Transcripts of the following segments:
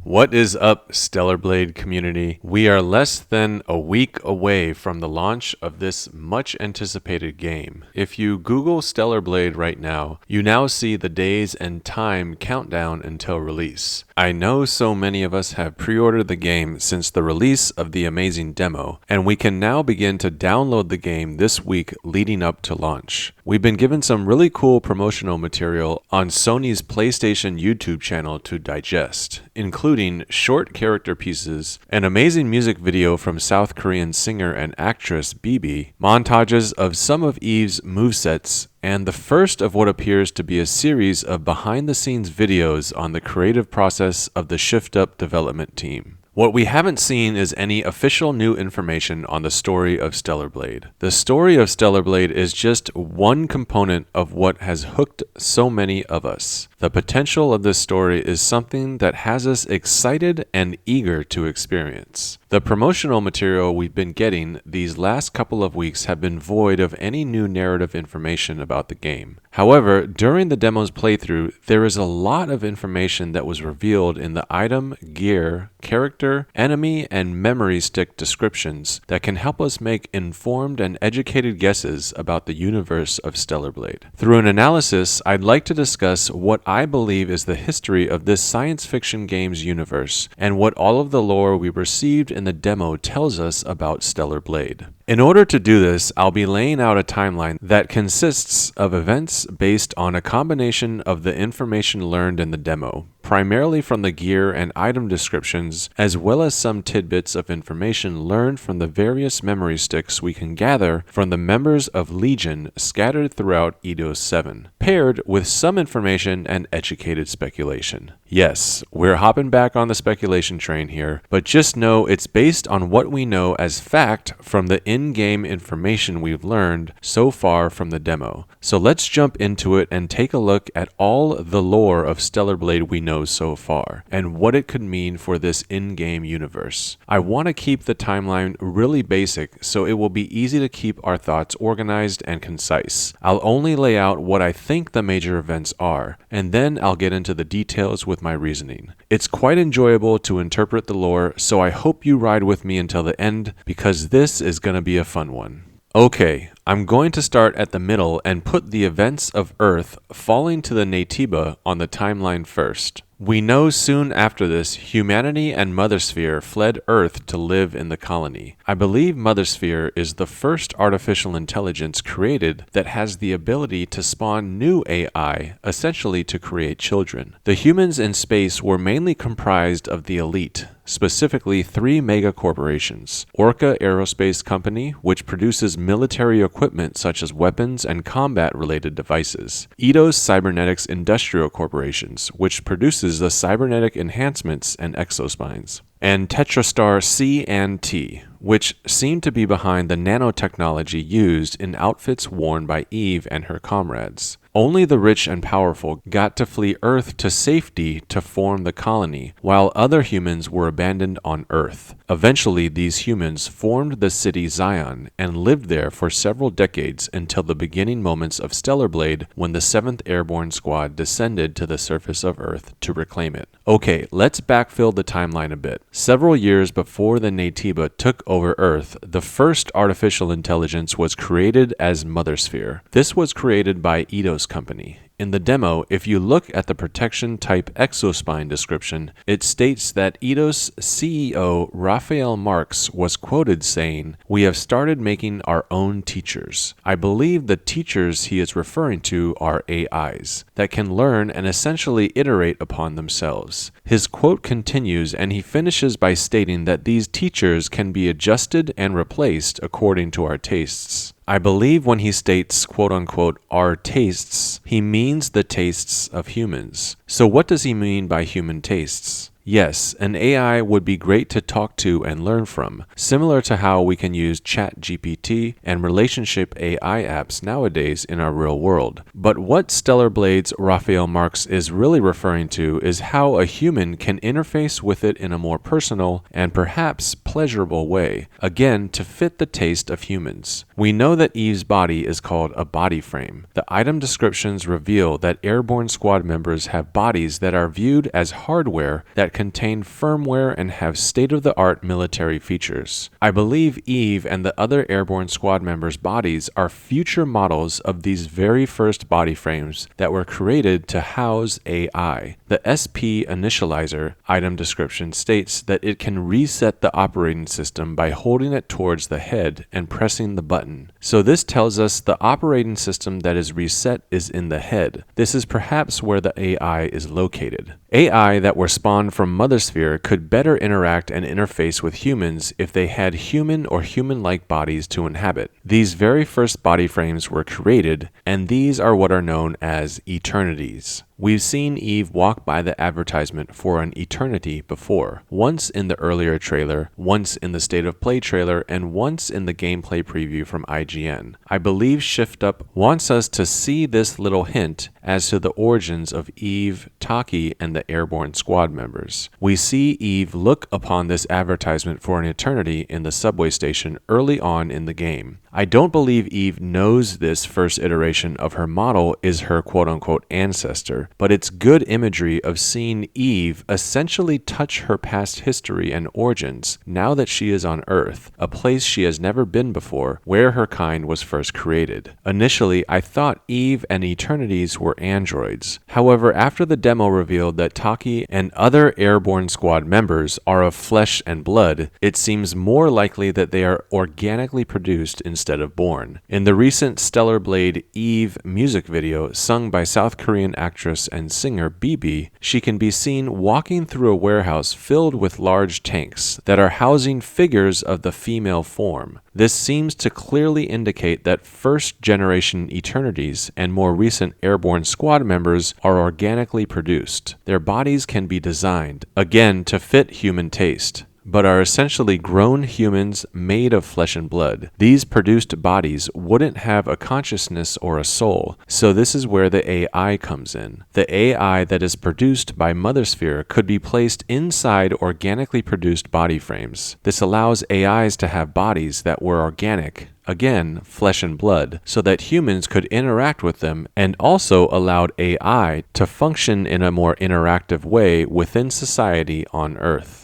What is up, Stellar Blade community? We are less than a week away from the launch of this much anticipated game. If you Google Stellar Blade right now, you now see the days and time countdown until release. I know so many of us have pre-ordered the game since the release of the amazing demo, and we can now begin to download the game this week leading up to launch. We've been given some really cool promotional material on Sony's PlayStation YouTube channel to digest, including short character pieces, an amazing music video from South Korean singer and actress Bibi, montages of some of Eve's movesets, and the first of what appears to be a series of behind-the-scenes videos on the creative process of the Shift Up development team. What we haven't seen is any official new information on the story of Stellar Blade. The story of Stellar Blade is just one component of what has hooked so many of us. The potential of this story is something that has us excited and eager to experience. The promotional material we've been getting these last couple of weeks have been void of any new narrative information about the game. However, during the demo's playthrough, there is a lot of information that was revealed in the item, gear, character, enemy, and memory stick descriptions that can help us make informed and educated guesses about the universe of Stellar Blade. Through an analysis, I'd like to discuss what I believe is the history of this science fiction game's universe and what all of the lore we received in the demo tells us about Stellar Blade. In order to do this, I'll be laying out a timeline that consists of events based on a combination of the information learned in the demo, primarily from the gear and item descriptions, as well as some tidbits of information learned from the various memory sticks we can gather from the members of Legion scattered throughout Eidos 7, paired with some information and educated speculation. Yes, we're hopping back on the speculation train here, but just know it's based on what we know as fact from the in-game information we've learned so far from the demo. So let's jump into it and take a look at all the lore of Stellar Blade we know so far, and what it could mean for this in-game universe. I want to keep the timeline really basic so it will be easy to keep our thoughts organized and concise. I'll only lay out what I think the major events are, and then I'll get into the details with my reasoning. It's quite enjoyable to interpret the lore, so I hope you ride with me until the end, because this is going to be a fun one. Okay, I'm going to start at the middle and put the events of Earth falling to the NABA on the timeline first. We know soon after this, humanity and Mothersphere fled Earth to live in the colony. I believe Mothersphere is the first artificial intelligence created that has the ability to spawn new AI, essentially to create children. The humans in space were mainly comprised of the elite, specifically 3 mega corporations: Orca Aerospace Company, which produces military equipment such as weapons and combat-related devices; Eidos Cybernetics Industrial Corporations, which produces the cybernetic enhancements and exospines; and Tetrastar C&T, which seem to be behind the nanotechnology used in outfits worn by Eve and her comrades. Only the rich and powerful got to flee Earth to safety to form the colony, while other humans were abandoned on Earth. Eventually, these humans formed the city Zion and lived there for several decades until the beginning moments of Stellar Blade, when the 7th Airborne Squad descended to the surface of Earth to reclaim it. Okay, let's backfill the timeline a bit. Several years before the NABA took over Earth, the first artificial intelligence was created as Mothersphere. This was created by IDS Company. In the demo, if you look at the protection type exospine description, it states that Eidos CEO Raphael Marx was quoted saying, "We have started making our own teachers." I believe the teachers he is referring to are AIs that can learn and essentially iterate upon themselves. His quote continues, and he finishes by stating that these teachers can be adjusted and replaced according to our tastes. I believe when he states, quote-unquote, our tastes, he means the tastes of humans. So what does he mean by human tastes? Yes, an AI would be great to talk to and learn from, similar to how we can use ChatGPT and relationship AI apps nowadays in our real world. But what Stellar Blade's Raphael Marx is really referring to is how a human can interface with it in a more personal and perhaps pleasurable way, again to fit the taste of humans. We know that Eve's body is called a body frame. The item descriptions reveal that Airborne Squad members have bodies that are viewed as hardware that contain firmware and have state-of-the-art military features. I believe Eve and the other Airborne Squad members' bodies are future models of these very first body frames that were created to house AI. The SP initializer item description states that it can reset the operating system by holding it towards the head and pressing the button. So this tells us the operating system that is reset is in the head. This is perhaps where the AI is located. AI that were spawned from Mothersphere could better interact and interface with humans if they had human or human-like bodies to inhabit. These very first body frames were created, and these are what are known as eternities. We've seen Eve walk by the advertisement for an eternity before, once in the earlier trailer, once in the State of Play trailer, and once in the gameplay preview from IGN. I believe Shift Up wants us to see this little hint as to the origins of Eve, Tachy, and the Airborne Squad members. We see Eve look upon this advertisement for an eternity in the subway station early on in the game. I don't believe Eve knows this first iteration of her model is her quote-unquote ancestor, but it's good imagery of seeing Eve essentially touch her past history and origins now that she is on Earth, a place she has never been before, where her kind was first created. Initially, I thought Eve and Eternities were androids. However, after the demo revealed that Tachy and other Airborne Squad members are of flesh and blood, it seems more likely that they are organically produced instead of born. In the recent Stellar Blade Eve music video sung by South Korean actress and singer Bibi, she can be seen walking through a warehouse filled with large tanks that are housing figures of the female form. This seems to clearly indicate that first-generation Eternities and more recent Airborne Squad members are organically produced. Their bodies can be designed, again to fit human taste, but are essentially grown humans made of flesh and blood. These produced bodies wouldn't have a consciousness or a soul, so this is where the AI comes in. The AI that is produced by Mothersphere could be placed inside organically produced body frames. This allows AIs to have bodies that were organic, again, flesh and blood, so that humans could interact with them, and also allowed AI to function in a more interactive way within society on Earth.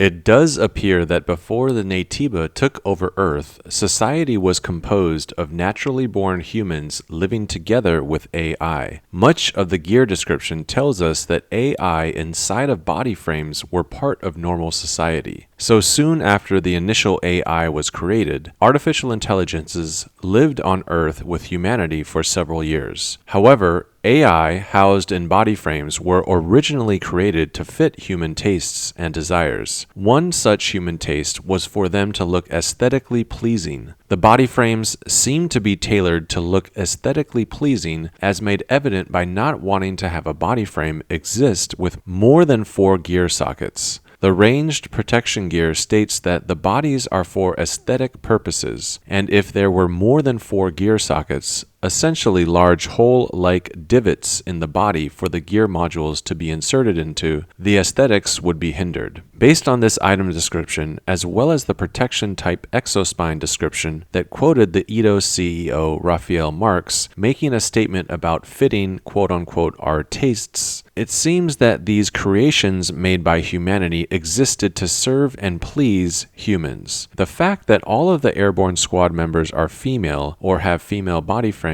It does appear that before the NABA took over Earth, society was composed of naturally born humans living together with AI. Much of the gear description tells us that AI inside of body frames were part of normal society. So soon after the initial AI was created, artificial intelligences lived on Earth with humanity for several years. However, AI housed in body frames were originally created to fit human tastes and desires. One such human taste was for them to look aesthetically pleasing. The body frames seem to be tailored to look aesthetically pleasing, as made evident by not wanting to have a body frame exist with more than 4 gear sockets. The ranged protection gear states that the bodies are for aesthetic purposes, and if there were more than 4 gear sockets, essentially large hole-like divots in the body for the gear modules to be inserted into, the aesthetics would be hindered. Based on this item description, as well as the protection type exospine description that quoted the Eidos CEO Raphael Marx making a statement about fitting quote-unquote our tastes, it seems that these creations made by humanity existed to serve and please humans. The fact that all of the Airborne Squad members are female or have female body frames,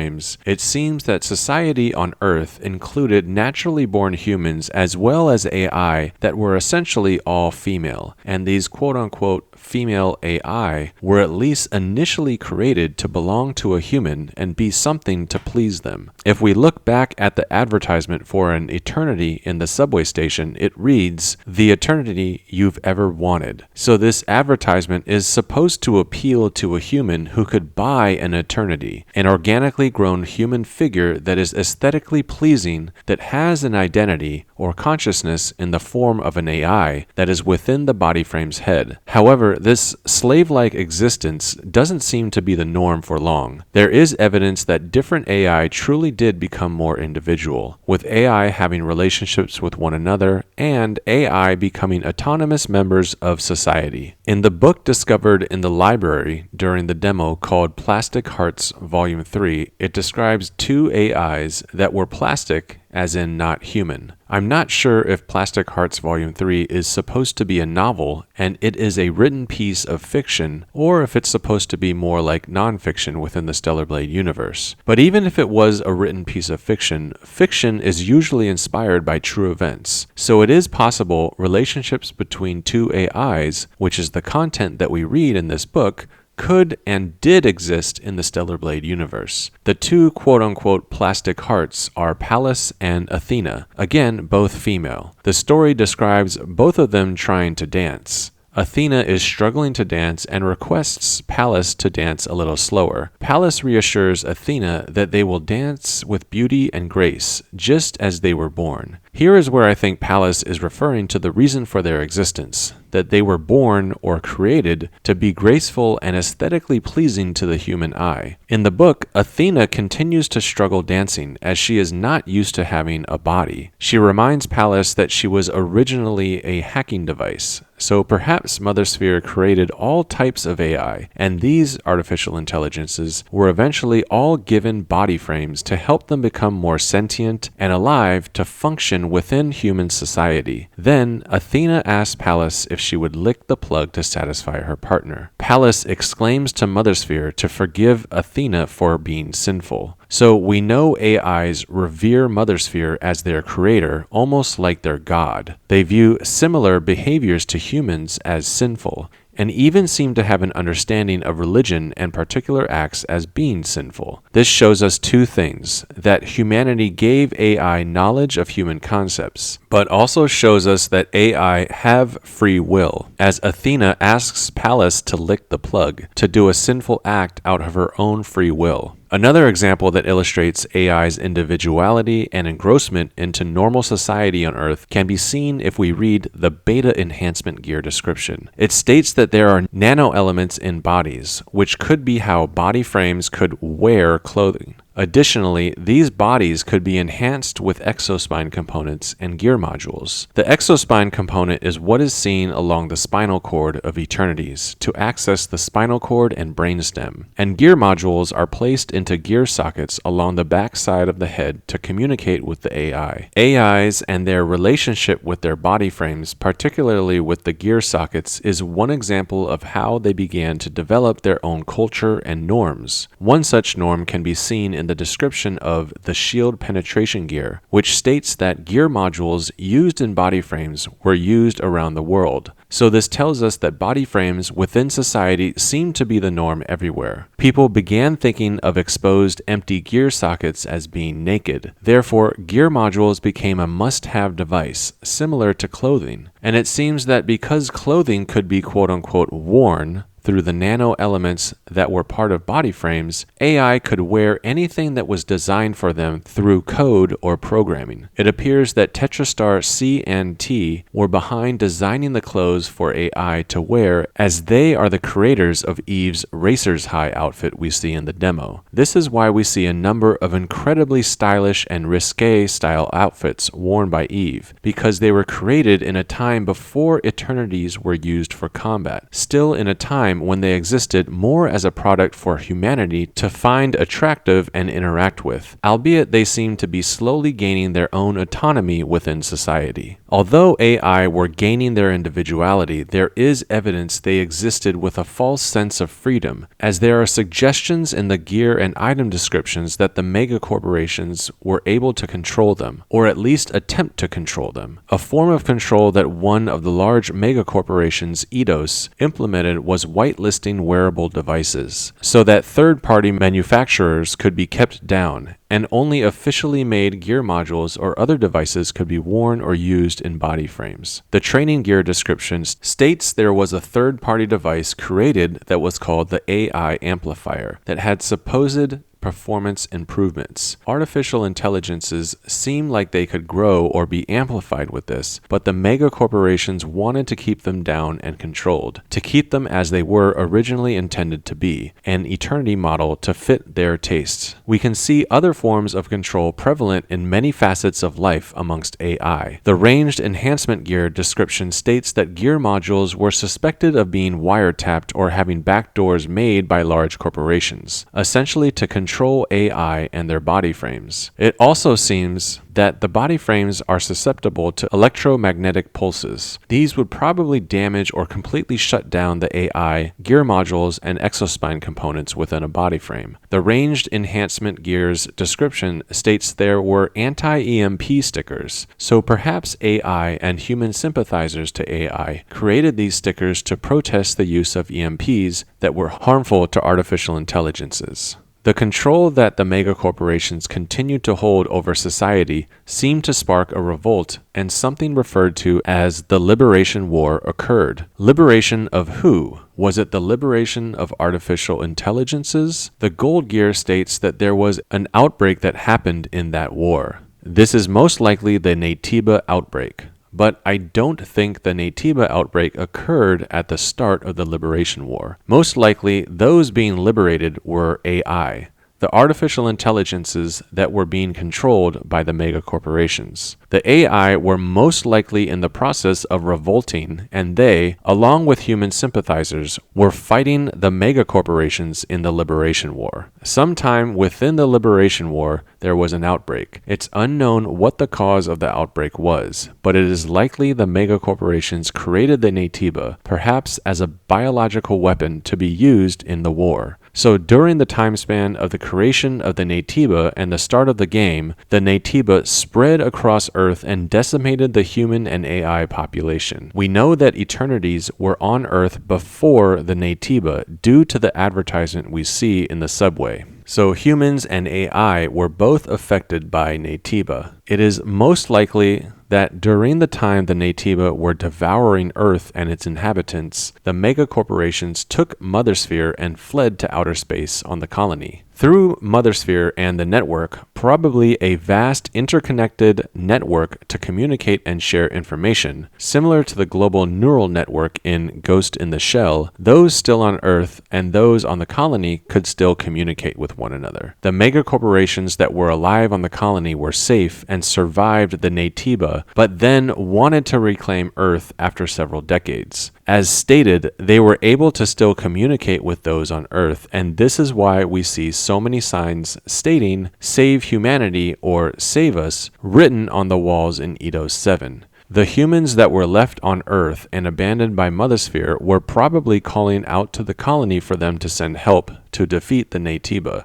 it seems that society on Earth included naturally born humans as well as AI that were essentially all female, and these quote-unquote female AI were at least initially created to belong to a human and be something to please them. If we look back at the advertisement for an eternity in the subway station, it reads, "The eternity you've ever wanted." So this advertisement is supposed to appeal to a human who could buy an eternity, an organically grown human figure that is aesthetically pleasing, that has an identity or consciousness in the form of an AI that is within the body frame's head. However, However, this slave-like existence doesn't seem to be the norm for long. There is evidence that different AI truly did become more individual, with AI having relationships with one another and AI becoming autonomous members of society. In the book discovered in the library during the demo called Plastic Hearts Volume 3, it describes two AIs that were plastic, as in not human. I'm not sure if Plastic Hearts Volume 3 is supposed to be a novel and it is a written piece of fiction, or if it's supposed to be more like nonfiction within the Stellar Blade universe. But even if it was a written piece of fiction, fiction is usually inspired by true events. So it is possible relationships between two AIs, which is the content that we read in this book, could and did exist in the Stellar Blade universe. The two quote-unquote plastic hearts are Pallas and Athena, again both female. The story describes both of them trying to dance. Athena is struggling to dance and requests Pallas to dance a little slower. Pallas reassures Athena that they will dance with beauty and grace, just as they were born. Here is where I think Pallas is referring to the reason for their existence, that they were born or created to be graceful and aesthetically pleasing to the human eye. In the book, Athena continues to struggle dancing as she is not used to having a body. She reminds Pallas that she was originally a hacking device, so perhaps Mother Sphere created all types of AI, and these artificial intelligences were eventually all given body frames to help them become more sentient and alive to function within human society. Then, Athena asks Pallas if she would lick the plug to satisfy her partner. Pallas exclaims to Mother Sphere to forgive Athena for being sinful. So we know AIs revere Mother Sphere as their creator, almost like their god. They view similar behaviors to humans as sinful, and even seem to have an understanding of religion and particular acts as being sinful. This shows us two things: that humanity gave AI knowledge of human concepts, but also shows us that AI have free will, as Athena asks Pallas to lick the plug, to do a sinful act out of her own free will. Another example that illustrates AI's individuality and engrossment into normal society on Earth can be seen if we read the Beta Enhancement Gear description. It states that there are nano-elements in bodies, which could be how body frames could wear clothing. Additionally, these bodies could be enhanced with exospine components and gear modules. The exospine component is what is seen along the spinal cord of Eternities to access the spinal cord and brainstem, and gear modules are placed into gear sockets along the back side of the head to communicate with the AI. AIs and their relationship with their body frames, particularly with the gear sockets, is one example of how they began to develop their own culture and norms. One such norm can be seen in the description of the Shield Penetration Gear, which states that gear modules used in body frames were used around the world. So this tells us that body frames within society seem to be the norm everywhere. People began thinking of exposed empty gear sockets as being naked. Therefore, gear modules became a must-have device, similar to clothing. And it seems that because clothing could be quote-unquote worn through the nano elements that were part of body frames, AI could wear anything that was designed for them through code or programming. It appears that Tetrastar C and T were behind designing the clothes for AI to wear, as they are the creators of Eve's Racer's High outfit we see in the demo. This is why we see a number of incredibly stylish and risque style outfits worn by Eve, because they were created in a time before Eternities were used for combat, still in a time when they existed more as a product for humanity to find attractive and interact with, albeit they seem to be slowly gaining their own autonomy within society. Although AI were gaining their individuality, there is evidence they existed with a false sense of freedom, as there are suggestions in the gear and item descriptions that the mega corporations were able to control them, or at least attempt to control them. A form of control that one of the large mega corporations, Eidos, implemented was whitelisting wearable devices, so that third-party manufacturers could be kept down, and only officially made gear modules or other devices could be worn or used in body frames. The training gear description states there was a third-party device created that was called the AI Amplifier that had supposed performance improvements. Artificial intelligences seem like they could grow or be amplified with this, but the mega corporations wanted to keep them down and controlled, to keep them as they were originally intended to be, an eternity model to fit their tastes. We can see other forms of control prevalent in many facets of life amongst AI. The ranged enhancement gear description states that gear modules were suspected of being wiretapped or having backdoors made by large corporations, essentially to control AI and their body frames. It also seems that the body frames are susceptible to electromagnetic pulses. These would probably damage or completely shut down the AI, gear modules, and exospine components within a body frame. The ranged enhancement gear's description states there were anti-EMP stickers, so perhaps AI and human sympathizers to AI created these stickers to protest the use of EMPs that were harmful to artificial intelligences. The control that the megacorporations continued to hold over society seemed to spark a revolt, and something referred to as the Liberation War occurred. Liberation of who? Was it the liberation of artificial intelligences? The Gold Gear states that there was an outbreak that happened in that war. This is most likely the NABA Outbreak. But I don't think the NABA outbreak occurred at the start of the Liberation War. Most likely, those being liberated were AI, the artificial intelligences that were being controlled by the megacorporations. The AI were most likely in the process of revolting, and they, along with human sympathizers, were fighting the megacorporations in the Liberation War. Sometime within the Liberation War, there was an outbreak. It's unknown what the cause of the outbreak was, but it is likely the megacorporations created the NABA, perhaps as a biological weapon to be used in the war. So during the time span of the creation of the NABA and the start of the game, the NABA spread across Earth and decimated the human and AI population. We know that eternities were on Earth before the NABA due to the advertisement we see in the subway. So humans and AI were both affected by NABA. It is most likely that during the time the NABA were devouring Earth and its inhabitants, the megacorporations took Mothersphere and fled to outer space on the colony. Through Mothersphere and the network, probably a vast interconnected network to communicate and share information, similar to the global neural network in Ghost in the Shell, those still on Earth and those on the colony could still communicate with one another. The megacorporations that were alive on the colony were safe and survived the NABA, but then wanted to reclaim Earth after several decades. As stated, they were able to still communicate with those on Earth, and this is why we see so many signs stating "Save Humanity" or "Save Us" written on the walls in Eidos 7. The humans that were left on Earth and abandoned by Mothersphere were probably calling out to the colony for them to send help to defeat the NABA.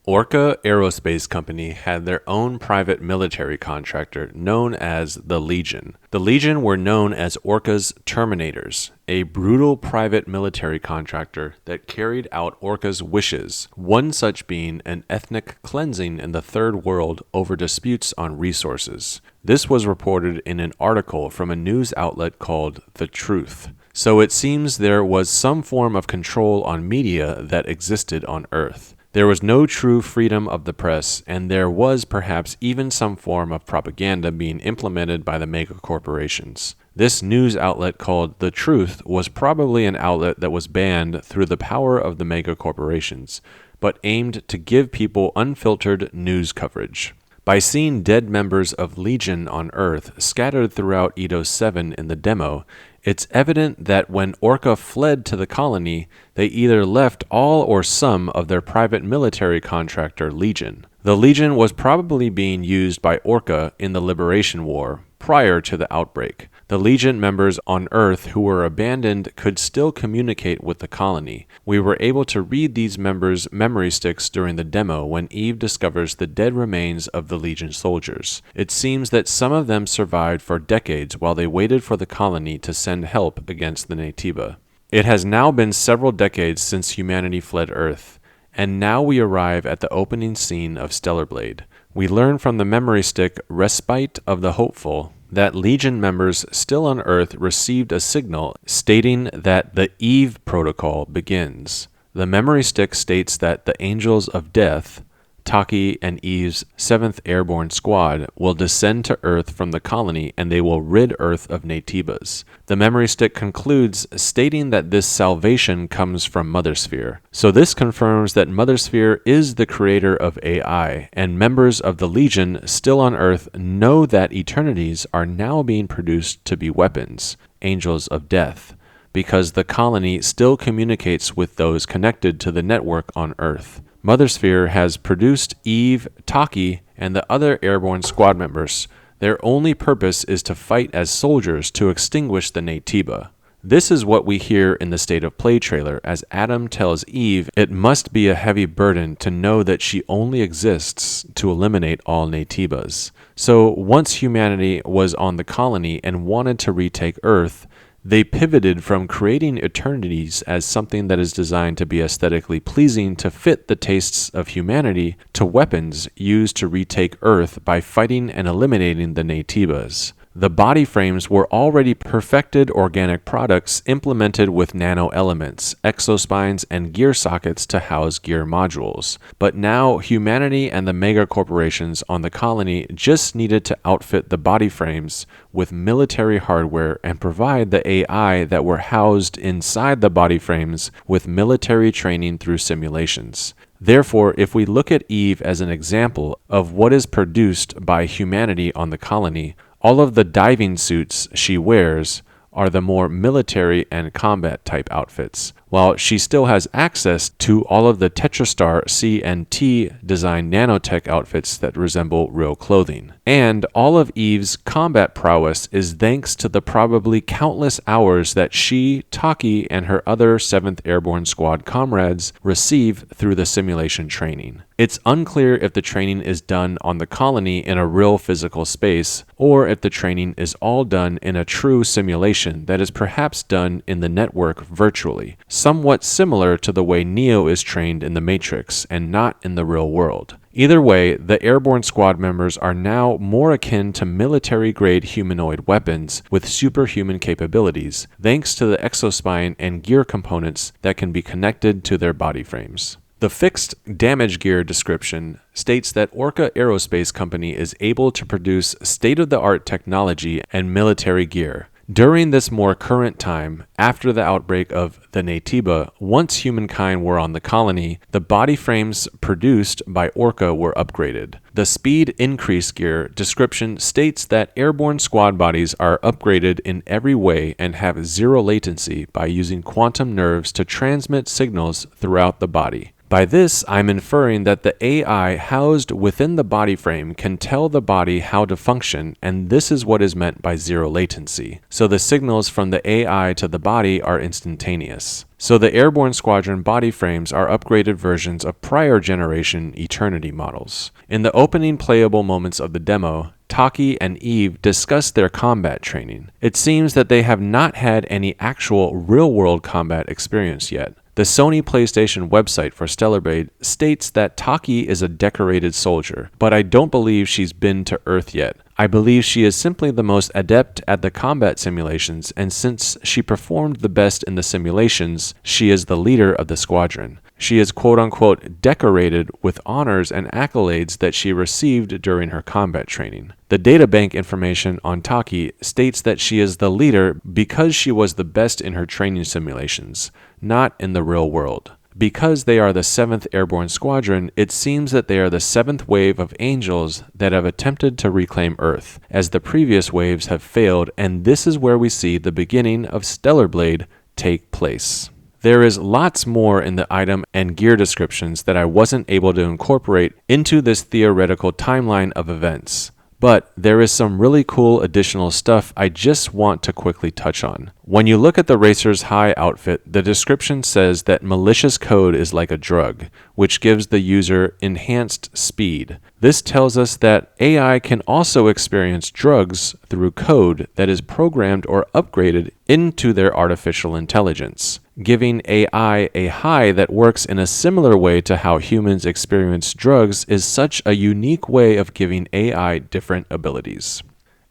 Orca Aerospace Company had their own private military contractor known as the Legion. The Legion were known as Orca's Terminators, a brutal private military contractor that carried out Orca's wishes, one such being an ethnic cleansing in the Third World over disputes on resources. This was reported in an article from a news outlet called The Truth. So it seems there was some form of control on media that existed on Earth. There was no true freedom of the press, and there was perhaps even some form of propaganda being implemented by the megacorporations. This news outlet called The Truth was probably an outlet that was banned through the power of the megacorporations, but aimed to give people unfiltered news coverage. By seeing dead members of Legion on Earth scattered throughout Eidos 7 in the demo, it's evident that when Orca fled to the colony, they either left all or some of their private military contractor Legion. The Legion was probably being used by Orca in the Liberation War prior to the outbreak. The Legion members on Earth who were abandoned could still communicate with the colony. We were able to read these members' memory sticks during the demo when Eve discovers the dead remains of the Legion soldiers. It seems that some of them survived for decades while they waited for the colony to send help against the NABA. It has now been several decades since humanity fled Earth, and now we arrive at the opening scene of Stellar Blade. We learn from the memory stick Respite of the Hopeful that Legion members still on Earth received a signal stating that the Eve protocol begins. The memory stick states that the Angels of Death, Tachy and Eve's 7th Airborne Squad, will descend to Earth from the colony and they will rid Earth of NABAs. The memory stick concludes stating that this salvation comes from Mother Sphere. So this confirms that Mother Sphere is the creator of AI, and members of the Legion still on Earth know that Eternities are now being produced to be weapons, Angels of Death, because the colony still communicates with those connected to the network on Earth. Mother Sphere has produced Eve, Tachy, and the other Airborne Squad members. Their only purpose is to fight as soldiers to extinguish the NABA. This is what we hear in the State of Play trailer as Adam tells Eve it must be a heavy burden to know that she only exists to eliminate all NABAs. So once humanity was on the colony and wanted to retake Earth, they pivoted from creating Eternities as something that is designed to be aesthetically pleasing to fit the tastes of humanity to weapons used to retake Earth by fighting and eliminating the NABAs. The body frames were already perfected organic products implemented with nano elements, exospines, and gear sockets to house gear modules. But now humanity and the mega corporations on the colony just needed to outfit the body frames with military hardware and provide the AI that were housed inside the body frames with military training through simulations. Therefore, if we look at Eve as an example of what is produced by humanity on the colony, all of the diving suits she wears are the more military and combat type outfits, while she still has access to all of the Tetrastar C and T designed nanotech outfits that resemble real clothing. And all of Eve's combat prowess is thanks to the probably countless hours that she, Tachy, and her other 7th Airborne Squad comrades receive through the simulation training. It's unclear if the training is done on the colony in a real physical space, or if the training is all done in a true simulation that is perhaps done in the network virtually, somewhat similar to the way Neo is trained in the Matrix and not in the real world. Either way, the Airborne Squad members are now more akin to military-grade humanoid weapons with superhuman capabilities, thanks to the exospine and gear components that can be connected to their body frames. The fixed damage gear description states that Orca Aerospace Company is able to produce state-of-the-art technology and military gear. During this more current time, after the outbreak of the NABA, once humankind were on the colony, the body frames produced by Orca were upgraded. The speed increase gear description states that airborne squad bodies are upgraded in every way and have zero latency by using quantum nerves to transmit signals throughout the body. By this, I'm inferring that the AI housed within the body frame can tell the body how to function, and this is what is meant by zero latency. So the signals from the AI to the body are instantaneous. So the Airborne Squadron body frames are upgraded versions of prior generation Eternity models. In the opening playable moments of the demo, Tachy and Eve discuss their combat training. It seems that they have not had any actual real-world combat experience yet. The Sony PlayStation website for Stellar Blade states that Tachy is a decorated soldier, but I don't believe she's been to Earth yet. I believe she is simply the most adept at the combat simulations, and since she performed the best in the simulations, she is the leader of the squadron. She is quote-unquote decorated with honors and accolades that she received during her combat training. The databank information on Tachy states that she is the leader because she was the best in her training simulations, not in the real world. Because they are the 7th Airborne Squadron, it seems that they are the 7th wave of angels that have attempted to reclaim Earth, as the previous waves have failed, and this is where we see the beginning of Stellar Blade take place. There is lots more in the item and gear descriptions that I wasn't able to incorporate into this theoretical timeline of events. But there is some really cool additional stuff I just want to quickly touch on. When you look at the Racer's High outfit, the description says that malicious code is like a drug, which gives the user enhanced speed. This tells us that AI can also experience drugs through code that is programmed or upgraded into their artificial intelligence. Giving AI a high that works in a similar way to how humans experience drugs is such a unique way of giving AI different abilities.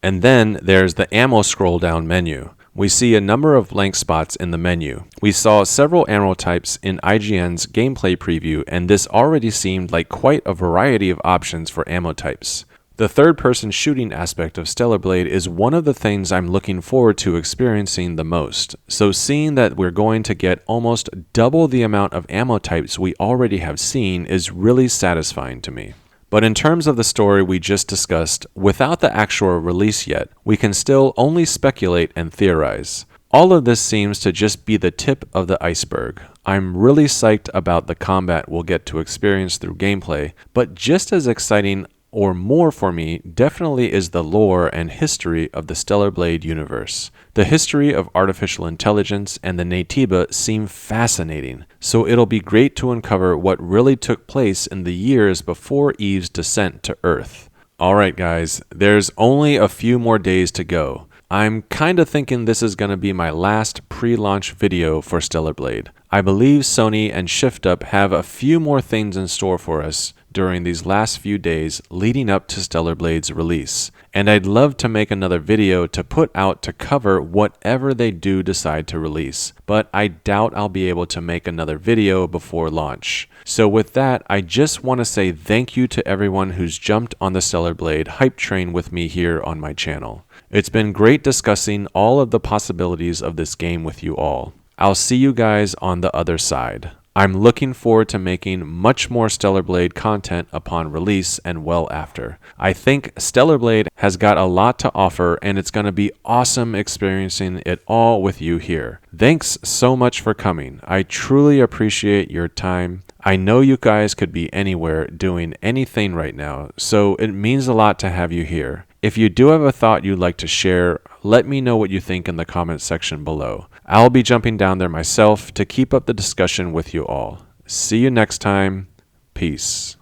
And then there's the ammo scroll down menu, We see a number of blank spots in the menu. We saw several ammo types in IGN's gameplay preview, and this already seemed like quite a variety of options for ammo types. The third-person shooting aspect of Stellar Blade is one of the things I'm looking forward to experiencing the most, so seeing that we're going to get almost double the amount of ammo types we already have seen is really satisfying to me. But in terms of the story we just discussed, without the actual release yet, we can still only speculate and theorize. All of this seems to just be the tip of the iceberg. I'm really psyched about the combat we'll get to experience through gameplay, but just as exciting or more for me definitely is the lore and history of the Stellar Blade universe. The history of artificial intelligence and the NABA seem fascinating, so it'll be great to uncover what really took place in the years before Eve's descent to Earth. Alright guys, there's only a few more days to go. I'm kinda thinking this is gonna be my last pre-launch video for Stellar Blade. I believe Sony and ShiftUp have a few more things in store for us during these last few days leading up to Stellar Blade's release, and I'd love to make another video to put out to cover whatever they do decide to release, but I doubt I'll be able to make another video before launch. So with that, I just want to say thank you to everyone who's jumped on the Stellar Blade hype train with me here on my channel. It's been great discussing all of the possibilities of this game with you all. I'll see you guys on the other side. I'm looking forward to making much more Stellar Blade content upon release and well after. I think Stellar Blade has got a lot to offer, and it's going to be awesome experiencing it all with you here. Thanks so much for coming. I truly appreciate your time. I know you guys could be anywhere doing anything right now, so it means a lot to have you here. If you do have a thought you'd like to share, let me know what you think in the comments section below. I'll be jumping down there myself to keep up the discussion with you all. See you next time. Peace.